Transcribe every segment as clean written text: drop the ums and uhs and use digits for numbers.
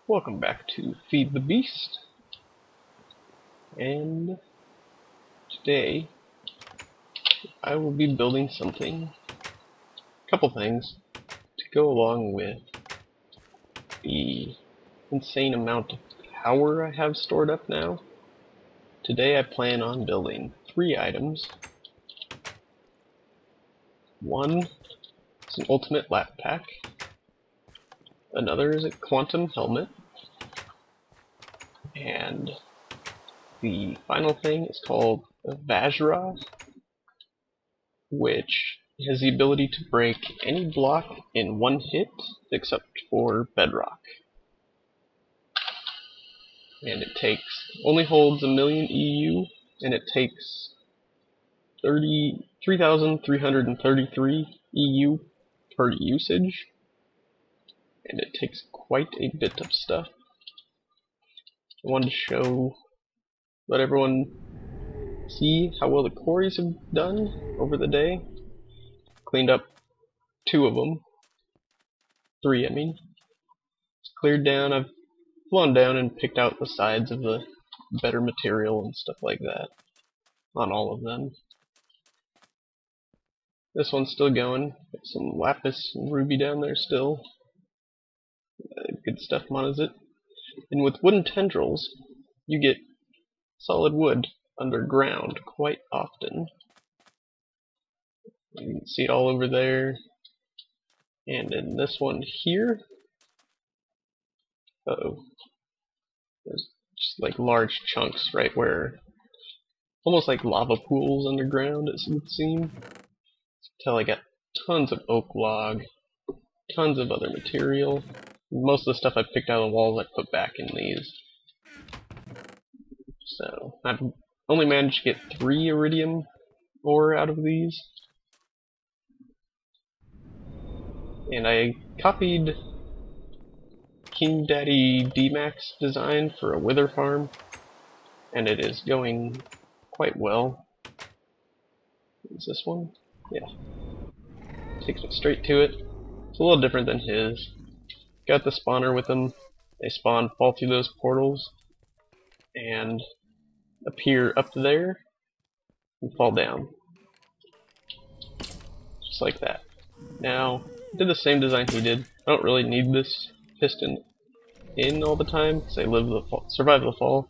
Welcome back to Feed the Beast, and today I will be building something, a couple things, to go along with the insane amount of power I have stored up now. Today I plan on building 3 items. One is an ultimate lap pack, another is a quantum helmet, and the final thing is called a Vajra, which has the ability to break any block in one hit except for bedrock. And it only holds 1,000,000 EU, and it takes 3,333 EU per usage, and it takes quite a bit of stuff. I wanted to let everyone see how well the quarries have done over the day. Cleaned up 2 of them. 3, I mean. Cleared down, I've flown down and picked out the sides of the better material and stuff like that on all of them. This one's still going. Got some lapis and ruby down there still. Good stuff monos it. And with wooden tendrils, you get solid wood underground quite often. You can see it all over there. And in this one here, there's just like large chunks right where, almost like lava pools underground, as it would seem. Until I got tons of oak log, tons of other material. Most of the stuff I picked out of the walls I put back in these. So I've only managed to get 3 iridium ore out of these. And I copied King Daddy D-Max design for a wither farm, and it is going quite well. Is this one? Yeah. Takes me straight to it. It's a little different than his. Got the spawner with them. They spawn, fall through those portals, and appear up there and fall down. Just like that. Now, I did the same design he did. I don't really need this piston in all the time because I survive the fall.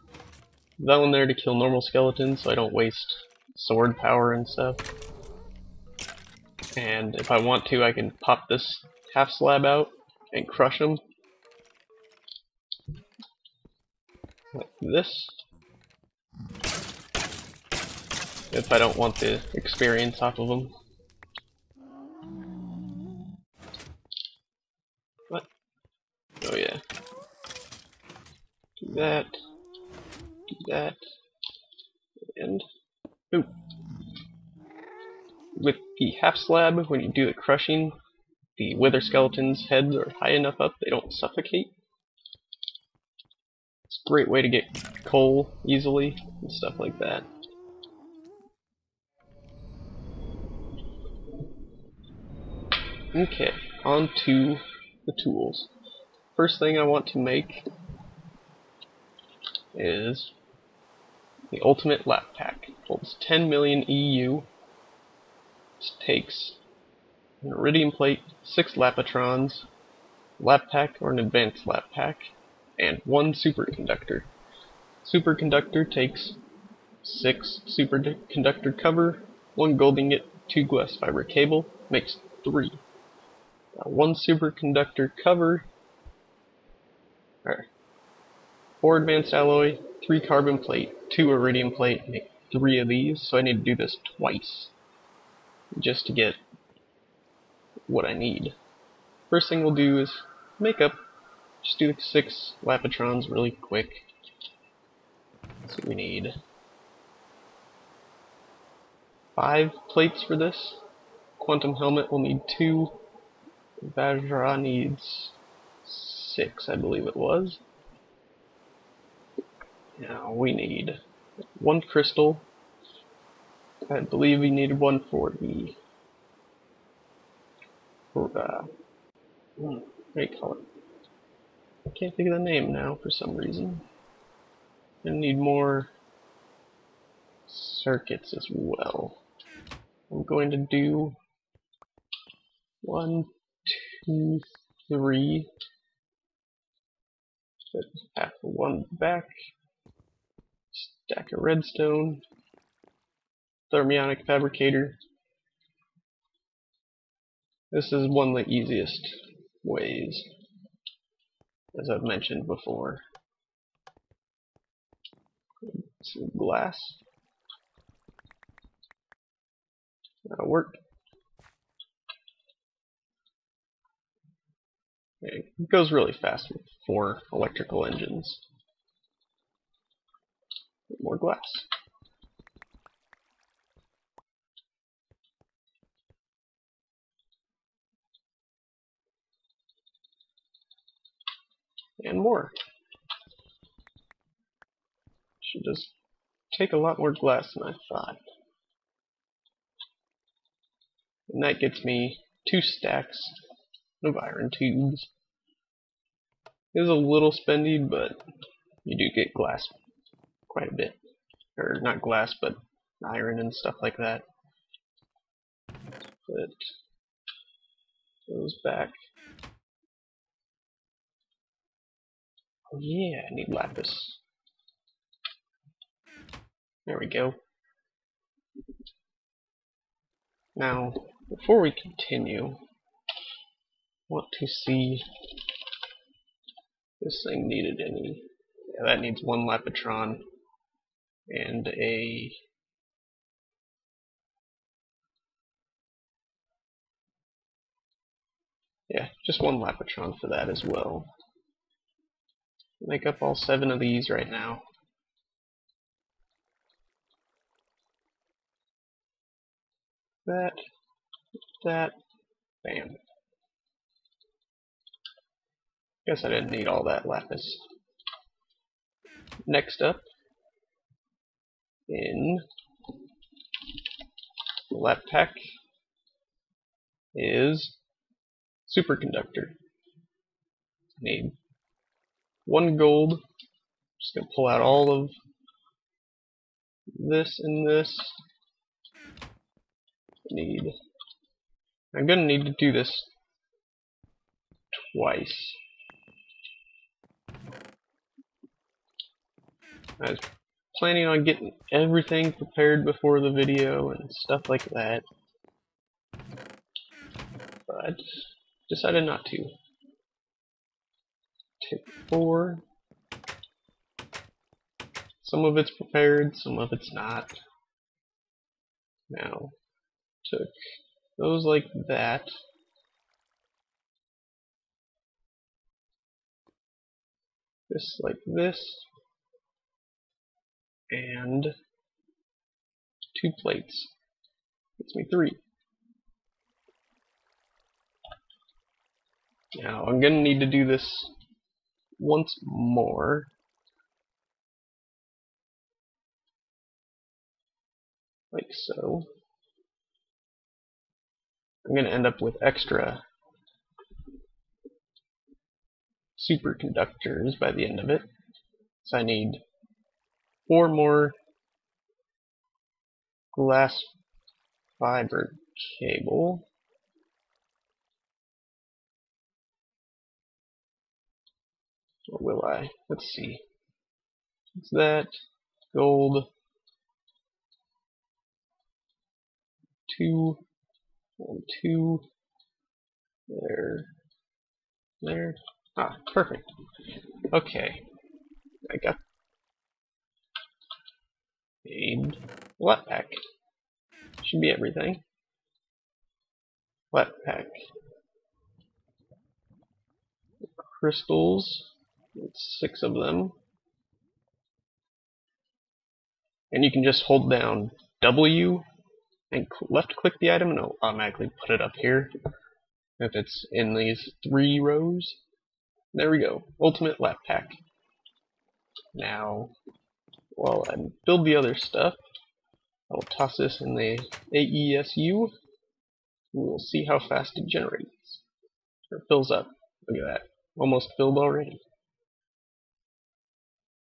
That one there to kill normal skeletons so I don't waste sword power and stuff. And if I want to, I can pop this half slab out and crush them. Like this. If I don't want the experience off of them. What? Oh yeah. Do that. Do that. And ooh. With the half slab, when you do the crushing, the wither skeletons' heads are high enough up they don't suffocate. It's a great way to get coal easily and stuff like that. Okay, on to the tools. First thing I want to make is the ultimate lap pack. It holds 10,000,000 EU. It takes an iridium plate, 6 lapatrons, lap pack or an advanced lap pack, and 1 superconductor. Superconductor takes 6 superconductor cover, 1 gold ingot, 2 glass fiber cable, makes 3. 1 superconductor cover, 4 advanced alloy, 3 carbon plate, 2 iridium plate, make 3 of these, so I need to do this twice just to get what I need. First thing we'll do is make up, just do the 6 lapatrons really quick. So we need 5 plates for this. Quantum helmet will need 2. Vajra needs 6, I believe it was. Now we need 1 crystal. I believe we needed 1 for the what do you call it? can't think of the name now for some reason. I need more circuits as well. I'm going to do 1, 2, 3. Put half of one back. Stack of redstone. Thermionic fabricator. This is one of the easiest ways, as I've mentioned before. Some glass. That'll work. It goes really fast with 4 electrical engines. More glass. And more. Should just take a lot more glass than I thought. And that gets me 2 stacks of iron tubes. It is a little spendy, but you do get glass quite a bit. Or not glass, but iron and stuff like that. Put those back. Oh yeah, I need lapis. There we go. Now, before we continue, I want to see if this thing needed any. Yeah, that needs 1 lapitron and a just 1 lapitron for that as well. Make up all 7 of these right now. That, bam. Guess I didn't need all that lapis. Next up, in the lap pack is superconductor. Need 1 gold. Just gonna pull out all of this and this. I'm gonna need to do this twice. I was planning on getting everything prepared before the video and stuff like that, but decided not to. Take 4. Some of it's prepared, some of it's not. Now, took those like that. This like this. And 2 plates. Gets me 3. Now, I'm gonna need to do this once more. Like so. I'm going to end up with extra superconductors by the end of it. So I need 4 more glass fiber cable. Or will I? Let's see. What's that? Gold. 2 and 2. There. Ah, perfect. Okay. I got a flat pack. Should be everything. Flat pack. Crystals. It's 6 of them. And you can just hold down W and left click the item and it'll automatically put it up here if it's in these 3 rows. There we go. Ultimate lap pack. Now, while I build the other stuff, I will toss this in the AESU. We'll see how fast it generates. Or fills up. Look at that. Almost filled already.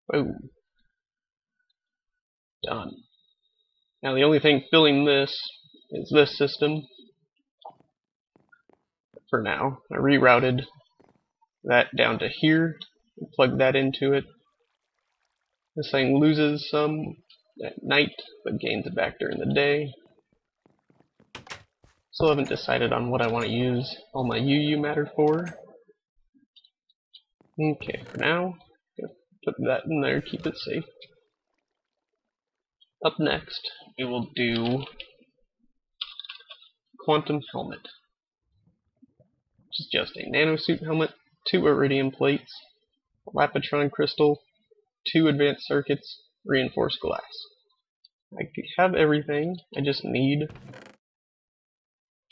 Boom. Done. Now the only thing filling this is this system. For now, I rerouted that down to here and plugged that into it. This thing loses some at night, but gains it back during the day. Still haven't decided on what I want to use all my UU matter for. Okay, for now, put that in there, keep it safe. Up next, we will do Quantum Helmet, which is just a nanosuit helmet, 2 iridium plates, a Lapitron crystal, 2 advanced circuits, reinforced glass. I have everything, I just need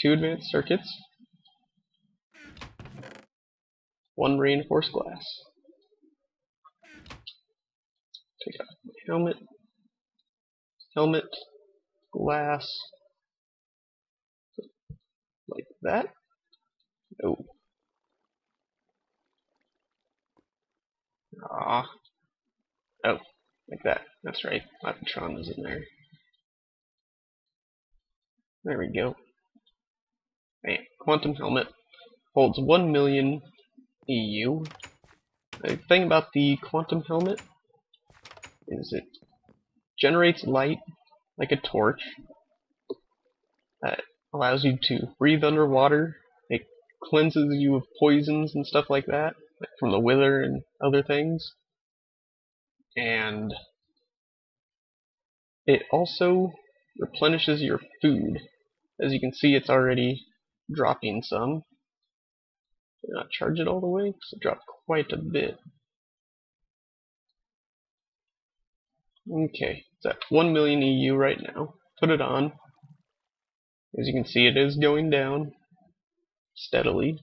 2 advanced circuits, 1 reinforced glass. Take out my helmet, glass, like that. Oh. Ah. Oh, like that. That's right. Lapitron is in there. There we go. Man, Quantum Helmet holds 1 million EU. The thing about the Quantum Helmet is it generates light like a torch that allows you to breathe underwater. It cleanses you of poisons and stuff like that, like from the wither and other things. And it also replenishes your food. As you can see, it's already dropping some. Did not charge it all the way, because it dropped quite a bit. Okay, it's at 1 million EU right now. Put it on. As you can see, it is going down steadily,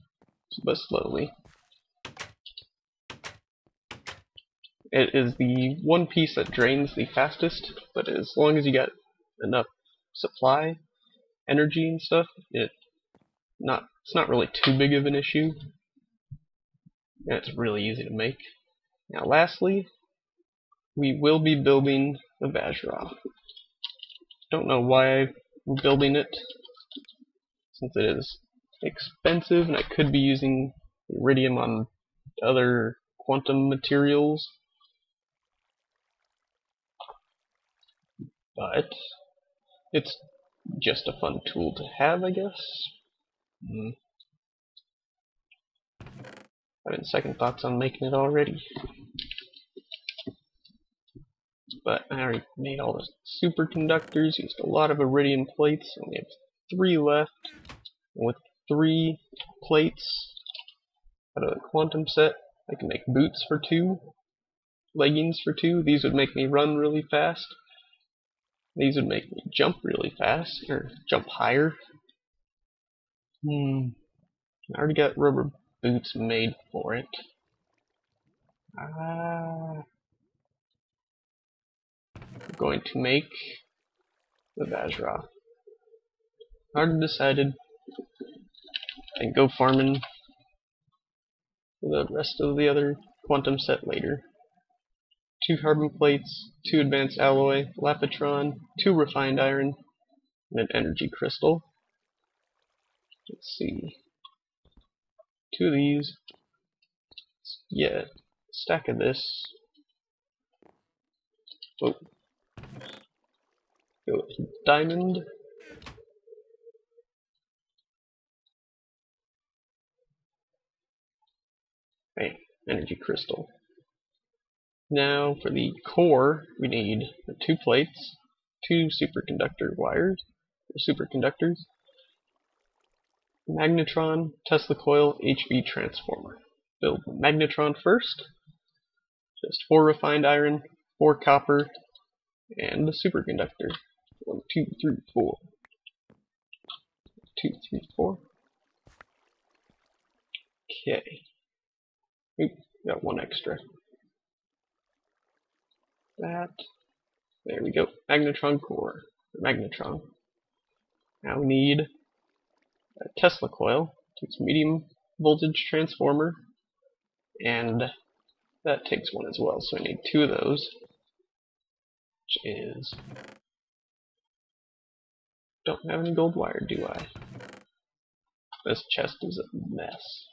but slowly. It is the one piece that drains the fastest, but as long as you got enough supply, energy and stuff, it's not really too big of an issue. And it's really easy to make. Now lastly, we will be building the Vajra. Don't know why I'm building it, since it is expensive and I could be using iridium on other quantum materials. But it's just a fun tool to have, I guess. Having second thoughts on making it already. But I already made all the superconductors, used a lot of iridium plates, only have 3 left. And with 3 plates out of the quantum set, I can make boots for 2, leggings for 2. These would make me run really fast. These would make me jump really fast, or jump higher. I already got rubber boots made for it. I'm going to make the Vajra. Already decided. And go farming for the rest of the other quantum set later. 2 carbon plates, 2 advanced alloy, Lapitron, 2 refined iron, and an energy crystal. Let's see. 2 of these. Yeah, stack of this. Oh. Go with diamond. Hey, energy crystal. Now for the core, we need 2 plates, 2 superconductor wires, or superconductors, magnetron, Tesla coil, HV transformer. Build the magnetron first. Just 4 refined iron, 4 copper, and the superconductor. 1, 2, 3, 4. 2, 3, 4. Okay. Oop, got 1 extra. That. There we go. Magnetron core. Magnetron. Now we need a Tesla coil. Takes medium voltage transformer and That takes one as well, so I need two of those. Which is... Don't have any gold wire, do I? This chest is a mess.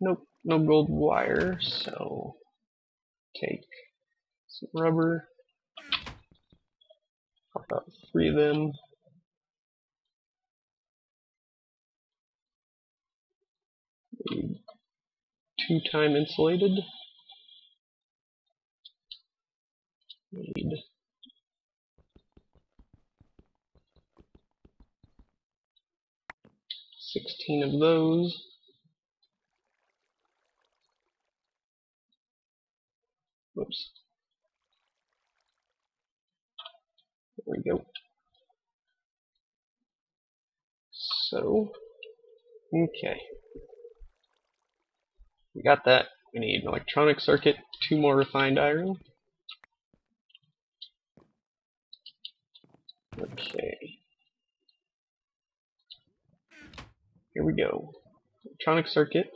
Nope, no gold wire, so... Take some rubber. Pop out 3 of them. Need 2-time insulated. Need 16 of those. Whoops. There we go. So, okay. We got that. We need an electronic circuit, 2 more refined iron. Okay. Here we go. Electronic circuit,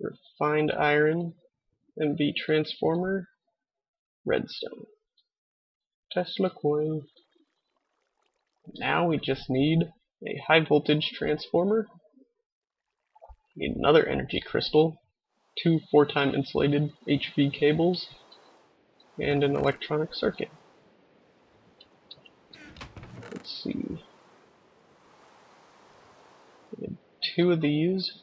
refined iron, MV transformer, redstone. Tesla coin. Now we just need a high voltage transformer. Need another energy crystal, 2 4-time insulated HV cables, and an electronic circuit. Let's see. We need 2 of these.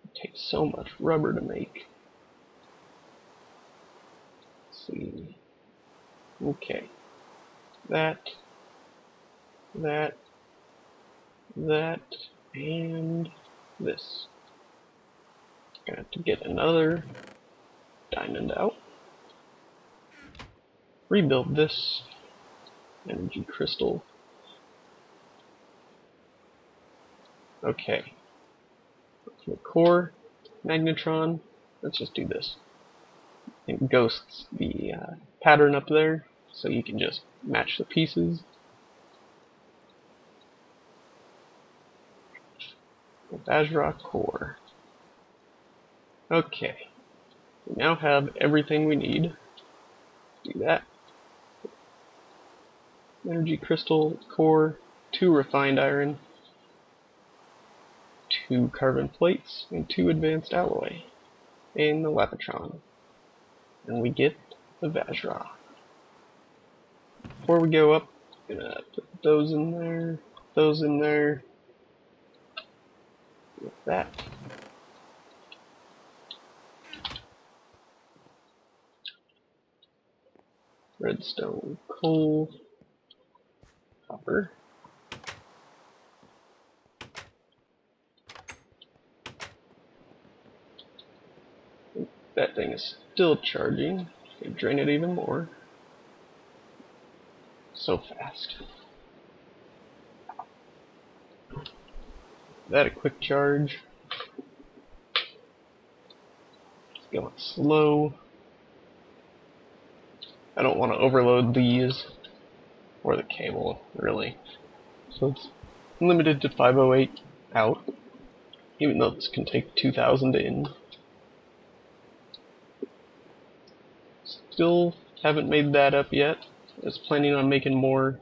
It takes so much rubber to make. Let's see. Okay. That, and this. Gonna have to get another diamond out. Rebuild this energy crystal. Okay. The core, magnetron. Let's just do this. It ghosts the pattern up there, so you can just match the pieces. Vajra core. Okay. We now have everything we need. Do that. Energy crystal, core, 2 refined iron, 2 carbon plates, and 2 advanced alloy, and the Lapatron. And we get the Vajra. Before we go up, I'm gonna put those in there, with that. Redstone, coal, copper. That thing is still charging. Drain it even more. So fast. That a quick charge. It's going slow. I don't want to overload these or the cable, really. So it's limited to 508 out, even though this can take 2000 in. Still haven't made that up yet. I was planning on making more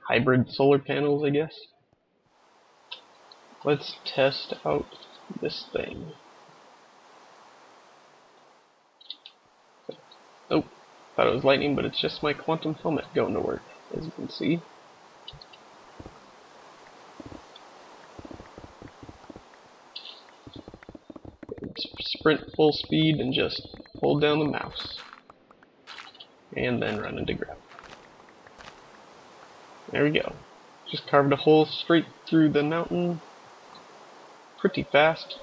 hybrid solar panels, I guess. Let's test out this thing. Oh, thought it was lightning, but it's just my quantum helmet going to work, as you can see. Sprint full speed and just hold down the mouse. And then run into ground. There we go. Just carved a hole straight through the mountain. Pretty fast.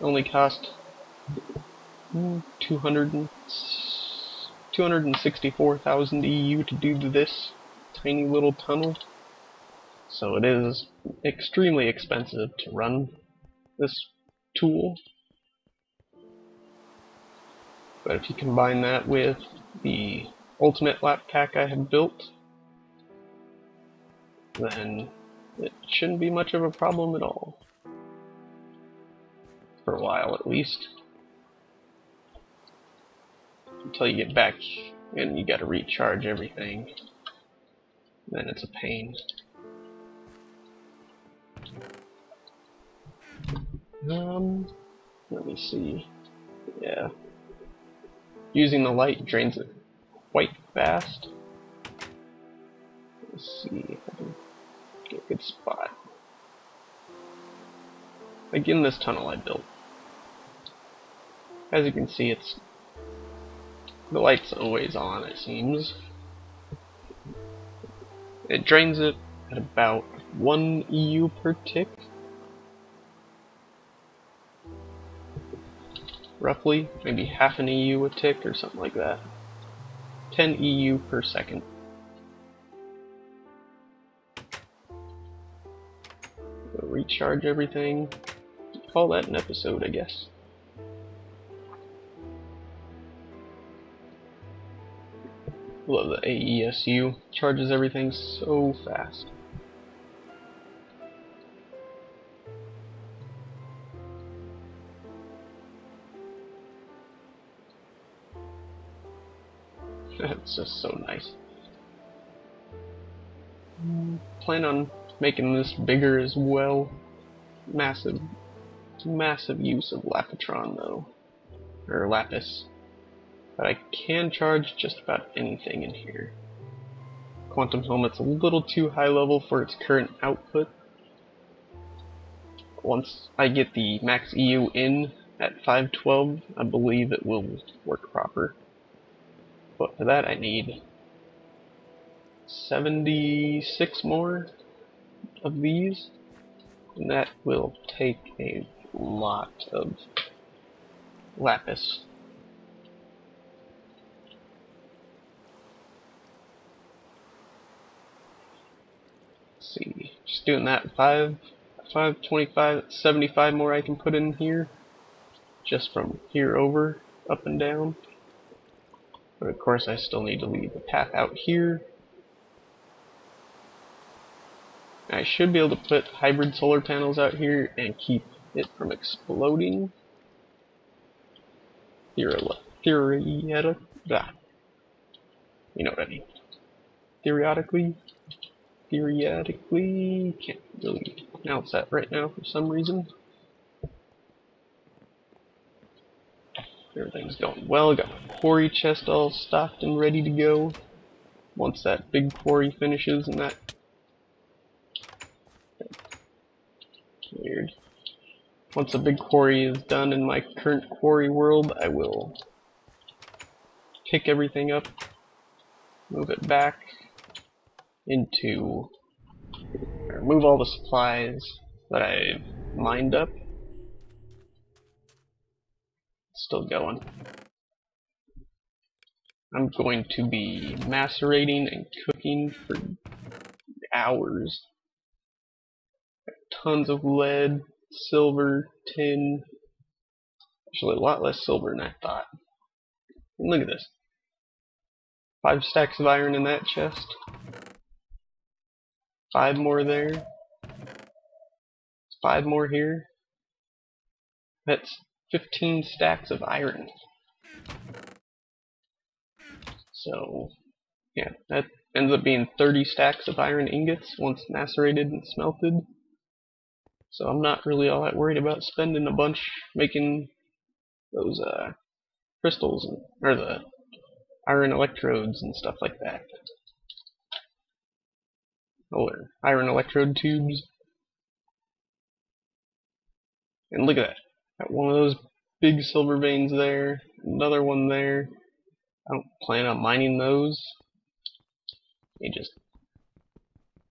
Only cost 264,000 EU to do this tiny little tunnel. So it is extremely expensive to run this tool. But if you combine that with the ultimate lap pack I have built, then it shouldn't be much of a problem at all. For a while at least. Until you get back and you gotta recharge everything. Then it's a pain. Let me see. Yeah. Using the light drains it quite fast. Let's see if I can get a good spot. Like in this tunnel I built. As you can see, the light's always on, it seems. It drains it at about 1 EU per tick. Roughly, maybe half an EU a tick or something like that. 10 EU per second. Go recharge everything. Call that an episode, I guess. Love the AESU. Charges everything so fast. That's just so nice. Plan on making this bigger as well. Massive use of Lapitron though. Or Lapis. But I can charge just about anything in here. Quantum Helmet's a little too high level for its current output. Once I get the max EU in at 512, I believe it will work proper. But for that I need 76 more of these, and that will take a lot of lapis. Let's see, just doing that 525, 75 more I can put in here, just from here over, up and down. But of course I still need to leave a path out here. I should be able to put hybrid solar panels out here and keep it from exploding. You know what I mean. Theoretically, can't really pronounce that right now for some reason. Everything's going well. Got my quarry chest all stocked and ready to go. Once that big quarry finishes, and that weird. Once a big quarry is done in my current quarry world, I will pick everything up, move it back into, remove all the supplies that I mined up. It's still going. I'm going to be macerating and cooking for hours. Tons of lead, silver, tin. Actually, a lot less silver than I thought. And look at this. 5 stacks of iron in that chest. 5 more there. 5 more here. That's 15 stacks of iron. So, yeah, that ends up being 30 stacks of iron ingots once macerated and smelted. So I'm not really all that worried about spending a bunch making those crystals, or the iron electrodes and stuff like that. Or iron electrode tubes. And look at that. Got one of those big silver veins there, another one there. I don't plan on mining those. They just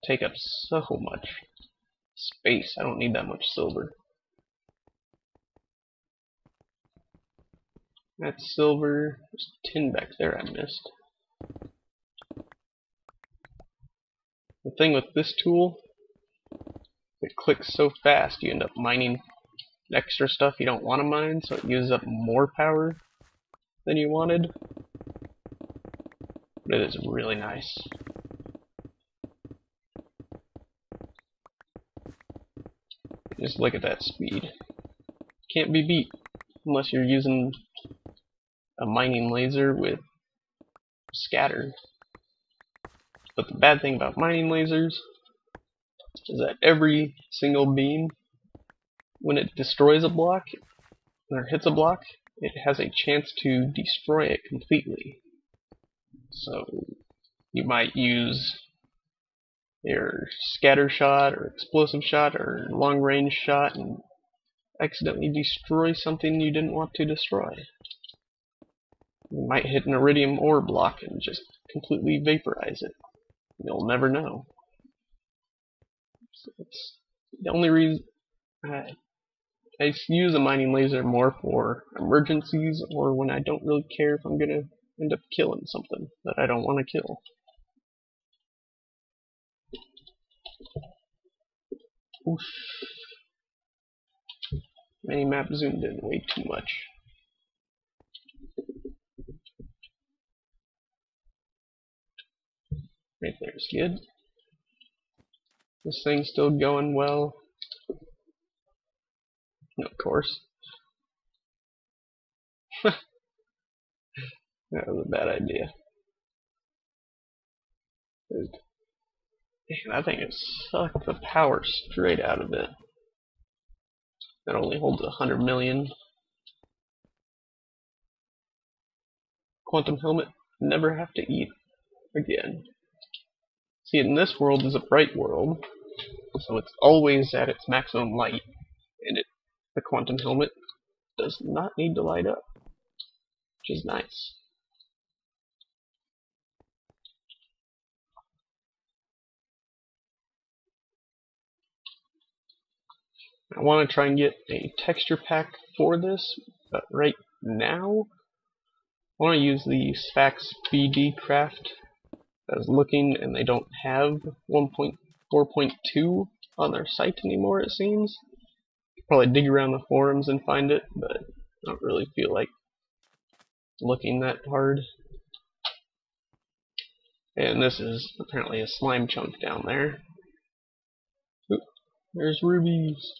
take up so much space. I don't need that much silver. That's silver. There's tin back there I missed. The thing with this tool, it clicks so fast you end up mining extra stuff you don't want to mine, so it uses up more power than you wanted. But it is really nice. Just look at that speed. Can't be beat unless you're using a mining laser with scatter. But the bad thing about mining lasers is that every single beam, when it destroys a block or hits a block, it has a chance to destroy it completely. So you might use your scatter shot or explosive shot or long range shot and accidentally destroy something you didn't want to destroy. You might hit an iridium ore block and just completely vaporize it. You'll never know. So it's the only reason I use a mining laser more for emergencies or when I don't really care if I'm gonna end up killing something that I don't want to kill. Oof. Minimap zoomed in way too much. Right there's good. This thing's still going well. Of course. That was a bad idea. Dude. That thing has sucked the power straight out of it. That only holds 100 million. Quantum helmet, never have to eat again. See, in this world is a bright world, so it's always at its maximum light, and the quantum helmet does not need to light up, which is nice. I want to try and get a texture pack for this, but right now I want to use the Sphax BD Craft. I was looking and they don't have 1.4.2 on their site anymore, it seems. Probably dig around the forums and find it, but I don't really feel like looking that hard. And this is apparently a slime chunk down there. Oop, there's rubies.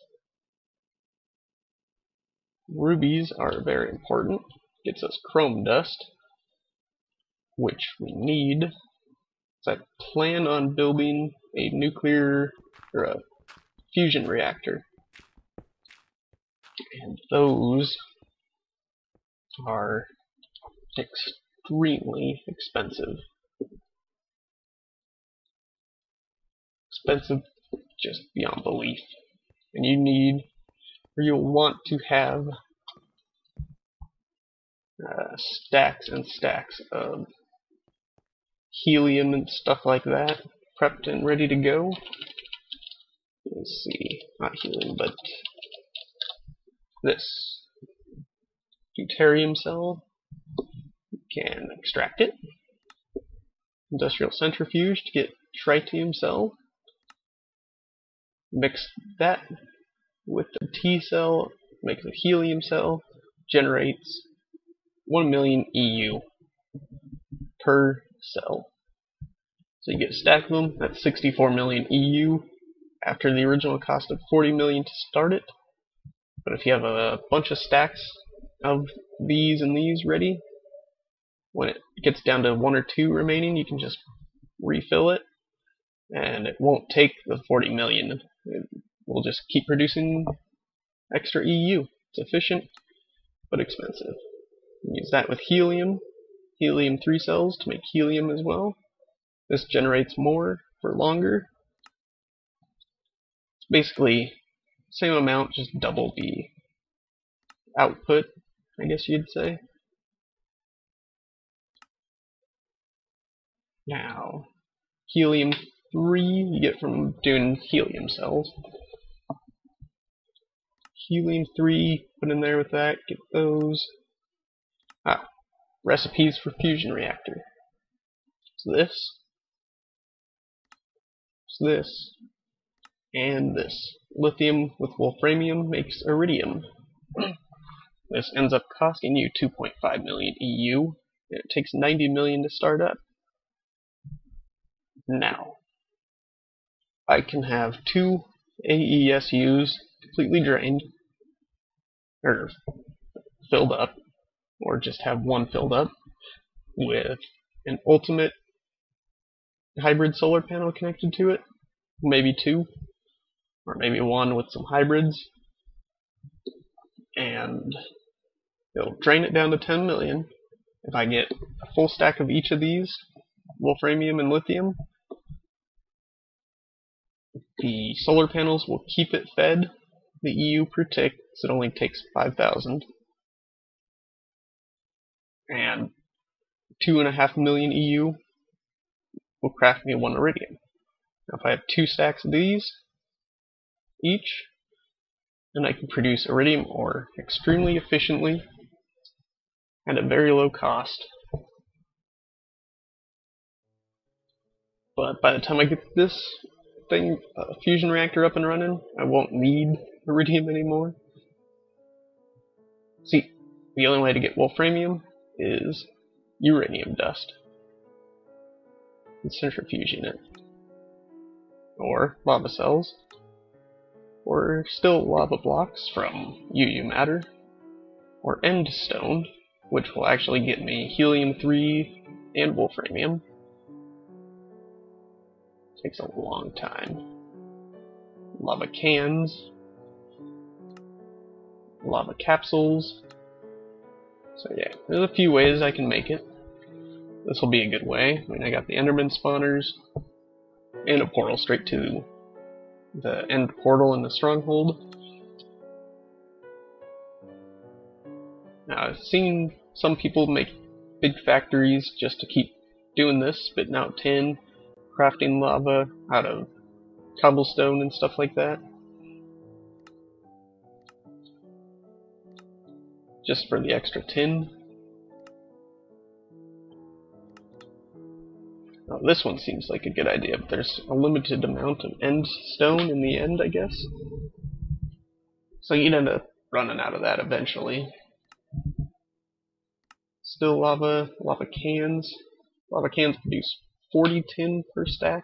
Rubies are very important. Gets us chrome dust, which we need. So I plan on building a nuclear or a fusion reactor. And those are extremely expensive. Expensive just beyond belief. And you need, or you'll want to have stacks and stacks of helium and stuff like that prepped and ready to go. Let's see, not helium, but this deuterium cell. You can extract it. Industrial centrifuge to get tritium cell. Mix that with the T cell, makes a helium cell, generates 1 million EU per cell. So you get a stack of them, that's 64 million EU after the original cost of 40 million to start it. But if you have a bunch of stacks of these and these ready, when it gets down to 1 or 2 remaining, you can just refill it, and it won't take the 40 million. It will just keep producing extra EU. It's efficient, but expensive. Use that with helium. Helium-3 cells to make helium as well. This generates more for longer. It's basically same amount, just double the output, I guess you'd say. Now, helium-3 you get from doing helium cells. Helium-3, put in there with that, get those. Recipes for fusion reactor. It's this, and this. Lithium with wolframium makes iridium. This ends up costing you 2.5 million EU, and it takes 90 million to start up. Now, I can have 2 AESUs completely drained, or filled up, or just have one filled up, with an ultimate hybrid solar panel connected to it, maybe two, or maybe one with some hybrids, and it'll drain it down to 10 million. If I get a full stack of each of these, wolframium and lithium, the solar panels will keep it fed the EU per tick, because it only takes 5,000. And 2.5 million EU will craft me one iridium. Now if I have 2 stacks of these each, then I can produce iridium ore extremely efficiently at a very low cost. But by the time I get this fusion reactor up and running, I won't need iridium anymore. See, the only way to get wolframium is uranium dust and centrifuging it, or lava cells, or still lava blocks from UU matter, or end stone, which will actually get me helium-3 and wolframium. Takes a long time. Lava cans, lava capsules. So yeah, there's a few ways I can make it. This will be a good way. I mean, I got the Enderman spawners and a portal straight to the end portal in the stronghold. Now, I've seen some people make big factories just to keep doing this, spitting out tin, crafting lava out of cobblestone and stuff like that, just for the extra tin. Now, this one seems like a good idea, but there's a limited amount of end stone in the end, I guess. So you'd end up running out of that eventually. Still lava cans. Lava cans produce 40 tin per stack.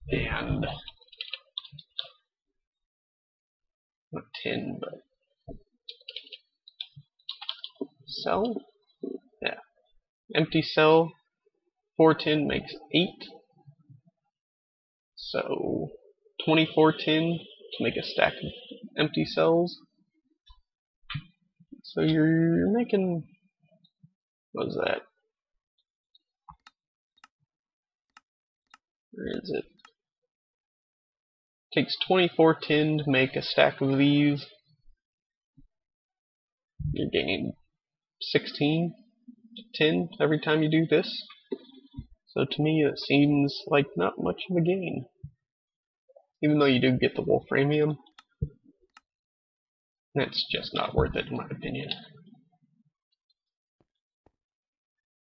And not tin, but cell? Yeah. Empty cell, 4 tin makes 8. So 24 tin to make a stack of empty cells. So you're making, what is that? Where is it? Takes 24 tin to make a stack of these. You're gaining 16 tin every time you do this. So to me it seems like not much of a gain. Even though you do get the wolframium, it's just not worth it in my opinion.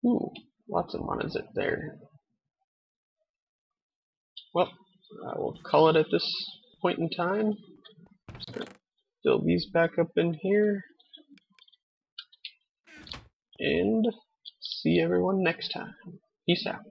Ooh, lots of monazite there. Well, I will call it at this point in time. Just gonna fill these back up in here. And see everyone next time. Peace out.